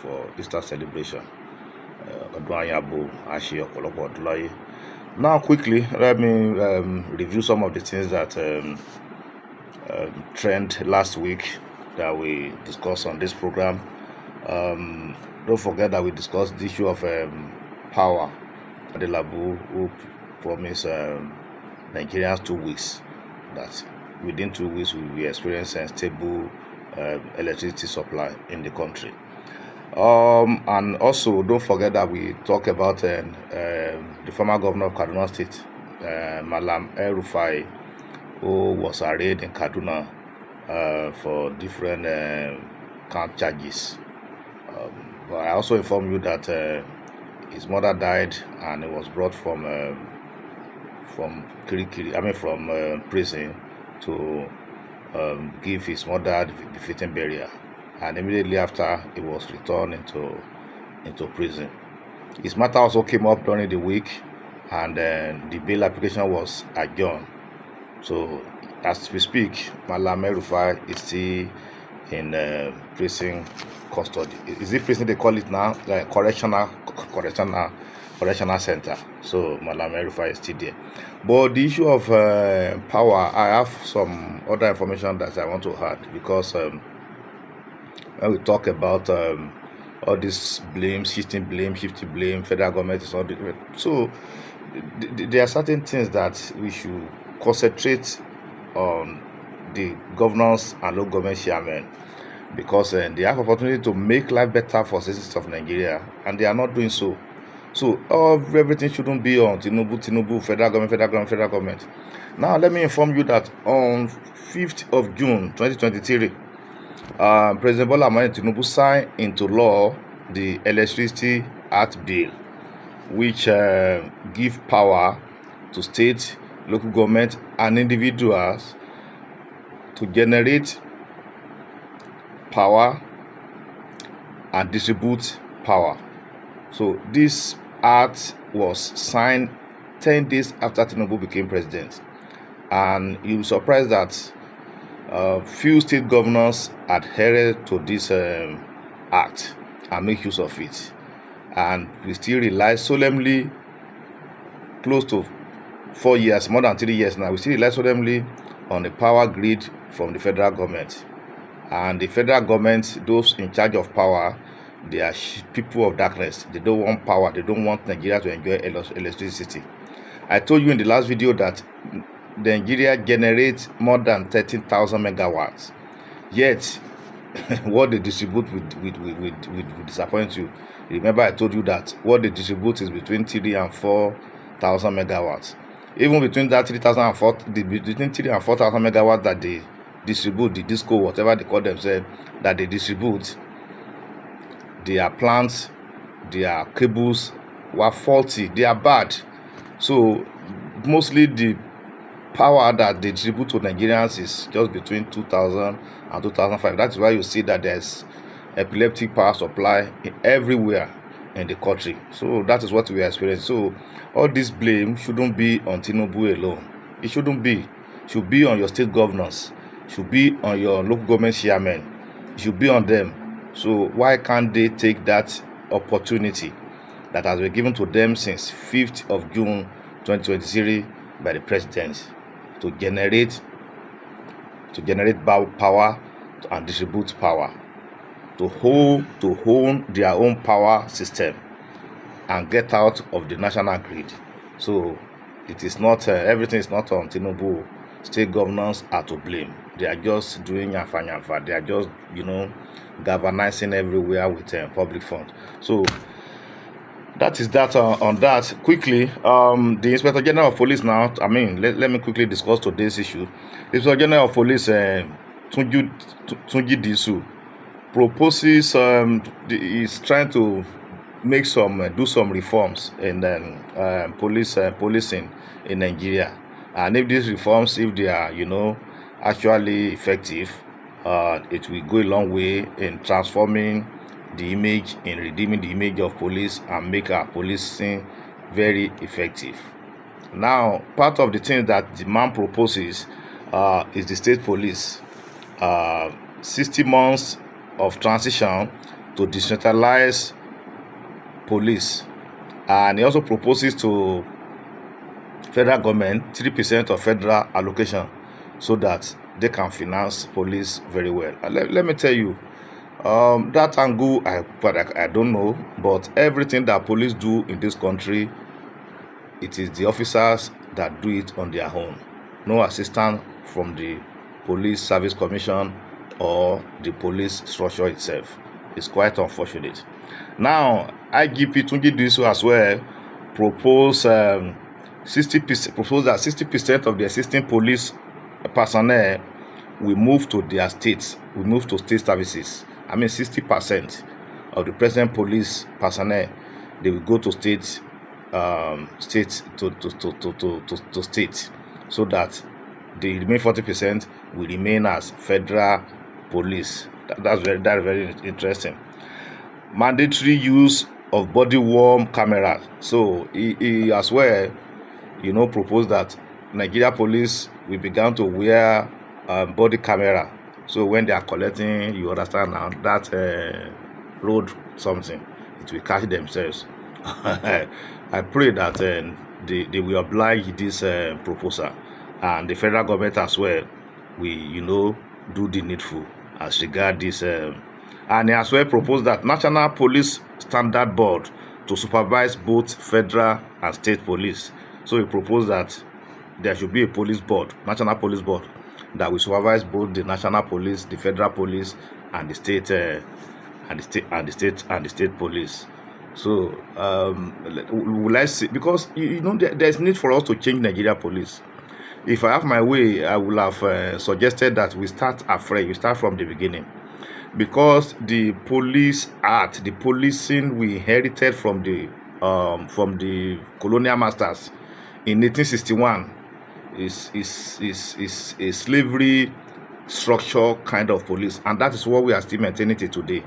for Easter celebration. Now, quickly, let me review some of the things that trend last week that we discussed on this program. Don't forget that we discussed the issue of power. Adelabu, who promised Nigerians 2 weeks, that within 2 weeks we will experience a stable electricity supply in the country. And also, don't forget that we talk about the former governor of Kaduna State, Malam El-Rufai, who was arraigned in Kaduna for different count charges. But I also inform you that his mother died, and he was brought from Kirikiri, from prison to give his mother the befitting burial. And immediately after, he was returned into prison. His matter also came up during the week, and the bail application was adjourned. So, as we speak, Malam El-Rufai is still in prison custody. Is it prison they call it now? Like correctional center. So Malam El-Rufai is still there. But the issue of power, I have some other information that I want to add, because when we talk about all this shifting blame, federal government is not doing. So there are certain things that we should concentrate on, the governors and local government chairmen, because they have opportunity to make life better for citizens of Nigeria, and they are not doing so. So everything shouldn't be on Tinubu, federal government. Now let me inform you that on 5th of June 2023, President Bola Ahmed Tinubu signed into law the Electricity Act Bill, which give power to state, local government, and individuals to generate power and distribute power. So this act was signed 10 days after Tinubu became president, and you'll be surprised that few state governors adhered to this act and make use of it, and we still rely solemnly, close to 4 years, more than 3 years now, we still rely solemnly on the power grid from the federal government. And the federal government, those in charge of power, they are people of darkness. They don't want power. They don't want Nigeria to enjoy electricity. I told you in the last video that Nigeria generates more than 13,000 megawatts. Yet, what they distribute will disappoint you. Remember, I told you that what they distribute is between 3 and 4,000 megawatts. Even between that 3,000 and 4,000 megawatts that they distribute, the disco, whatever they call themselves, that they distribute, their plants, their cables were faulty, they are bad. So mostly the power that they distribute to Nigerians is just between 2,000 and 2,500. That's why you see that there's epileptic power supply everywhere in the country. So that is what we are experiencing. So all this blame shouldn't be on Tinubu alone. It shouldn't be. It should be on your state governors. It should be on your local government chairmen. It should be on them. So why can't they take that opportunity that has been given to them since 5th of June 2023 by the president to generate power and distribute power, to own their own power system and get out of the national grid? So it is not everything is not on Tinubu. State governors are to blame. They are just doing yafa. They are just, galvanizing everywhere with public funds. So that is that on that. Quickly, the Inspector General of Police now, let me quickly discuss today's issue. The Inspector General of Police, Tunji Disu, proposes, is trying to make do some reforms in policing in Nigeria. And if these reforms, if they are, actually effective, it will go a long way in transforming the image, in redeeming the image of police, and make our policing very effective. Now, part of the things that the man proposes is the state police. 60 months of transition to to decentralize police, and he also proposes to federal government 3% of federal allocation so that they can finance police very well. Let me tell you, that angle, I don't know, but everything that police do in this country, it is the officers that do it on their own. No assistance from the Police Service Commission or the police structure itself. It's quite unfortunate. Now, IGP Tunji Disu as well propose 60%. Propose that 60% of the existing police personnel will move to their states. We move to state services. I mean, 60% of the present police personnel, they will go to states to state, so that the remaining 40% will remain as federal police. That's very interesting. Mandatory use of body worn cameras. So he as well, proposed that Nigeria police will begin to wear body camera. So when they are collecting, you understand now, that road something, it will catch themselves. I pray that they will oblige this proposal, and the federal government as well will, do the needful as regard this. And he as well proposed that National Police Standard Board to supervise both federal and state police. So he proposed that there should be a police board, National Police Board, that will supervise both the national police, the federal police, and the state state police. So will I see, because there's need for us to change Nigeria police. If I have my way, I will have suggested that we start afresh. We start from the beginning, because the police act, the policing we inherited from the colonial masters in 1861 is a slavery structure kind of police, and that is what we are still maintaining till today.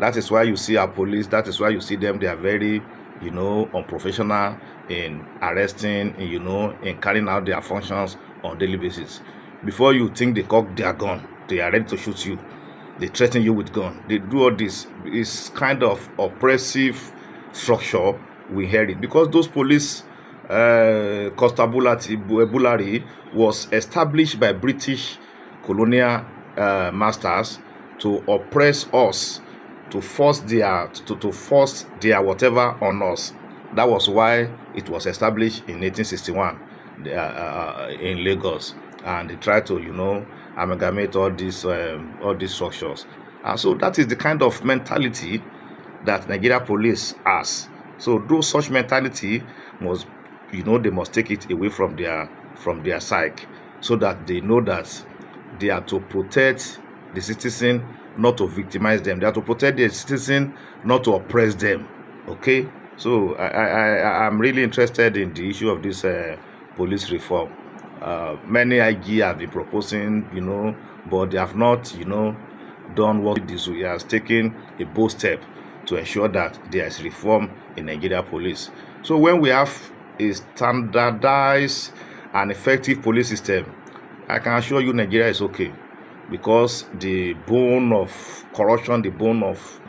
That is why you see our police, that is why you see them, they are very unprofessional in arresting, in carrying out their functions on daily basis. Before you think they cock their gun, they are ready to shoot you. They threaten you with gun. They do all this. It's kind of oppressive structure we inherit, because those police constabulary was established by British colonial masters to oppress us, to force their whatever on us. That was why it was established in 1861 in Lagos, and they tried to amalgamate all these structures. And so that is the kind of mentality that Nigeria police has. So those such mentality must, they must take it away from their psyche, so that they know that they are to protect the citizen, not to victimize them. They are to protect the citizen, not to oppress them. Okay, so I'm really interested in the issue of this police reform. Many IG have been proposing, but they have not, done what this. He has taken a bold step to ensure that there is reform in Nigeria police. So when we have a standardized and effective police system, I can assure you Nigeria is okay, because the bone of corruption, the bone of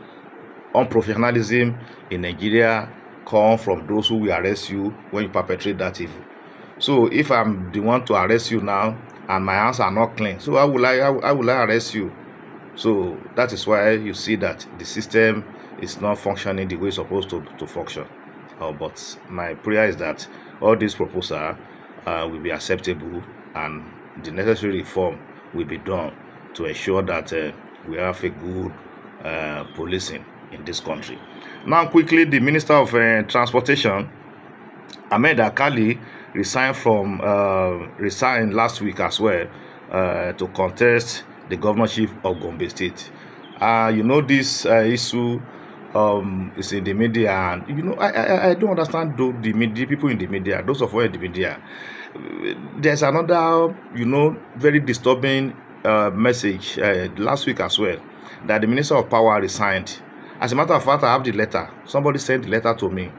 unprofessionalism in Nigeria come from those who will arrest you when you perpetrate that evil. So if I'm the one to arrest you now and my hands are not clean, so how will I arrest you? So that is why you see that the system is not functioning the way it's supposed to function. But my prayer is that all these proposals will be acceptable, and the necessary reform will be done to ensure that we have a good policing in this country. Now, quickly, the Minister of Transportation, Ahmed Alkali, resigned last week as well to contest the governorship of Gombe State. This issue is in the media, and I don't understand the media, people in the media, those of us in the media. There's another very disturbing message last week as well, that the Minister of Power resigned. As a matter of fact, I have the letter. Somebody sent the letter to me.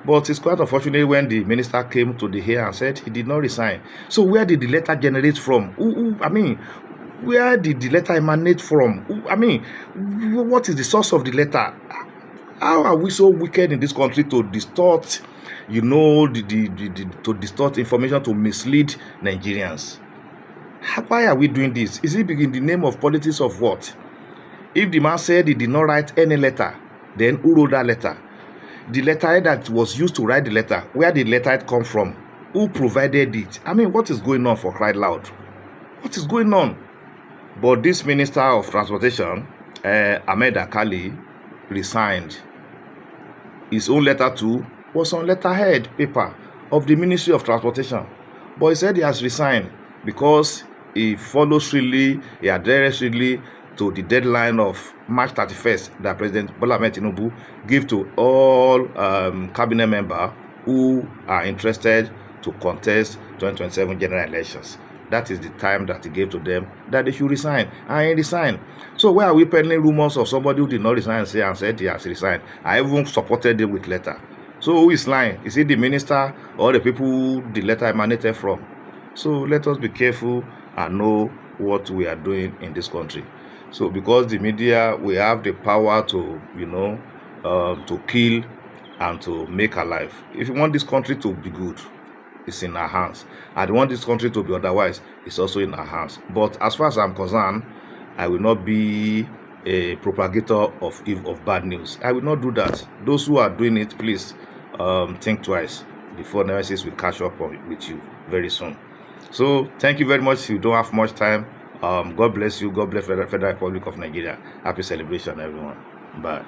But it's quite unfortunate when the minister came to the here and said he did not resign. So where did the letter generate from? Where did the letter emanate from? I mean, what is the source of the letter? How are we so wicked in this country to distort, to distort information, to mislead Nigerians? Why are we doing this? Is it in the name of politics of what? If the man said he did not write any letter, then who wrote that letter? The letterhead that was used to write the letter, where did the letterhead come from? Who provided it? I mean, what is going on, for crying loud? What is going on? But this Minister of Transportation, Ahmed Akali, resigned. His own letter too was on letterhead paper of the Ministry of Transportation. But he said he has resigned because he follows strictly, he adheres strictly to the deadline of March 31st that President Bola Ahmed Tinubu gave to all cabinet members who are interested to contest 2027 general elections. That is the time that he gave to them that they should resign, and he resigned. So why are we peddling rumors of somebody who did not resign and said he has resigned? I even supported him with letter. So who is lying? Is it the minister or the people who the letter emanated from? So let us be careful and know what we are doing in this country. So because the media, we have the power to, to kill and to make alive. If you want this country to be good, it's in our hands. I don't want this country to be otherwise, it's also in our hands. But as far as I'm concerned, I will not be a propagator of bad news. I will not do that. Those who are doing it, please think twice before Nemesis will catch up with you very soon. So thank you very much. If you don't have much time, God bless you. God bless Federal Republic of Nigeria. Happy celebration, everyone. Bye.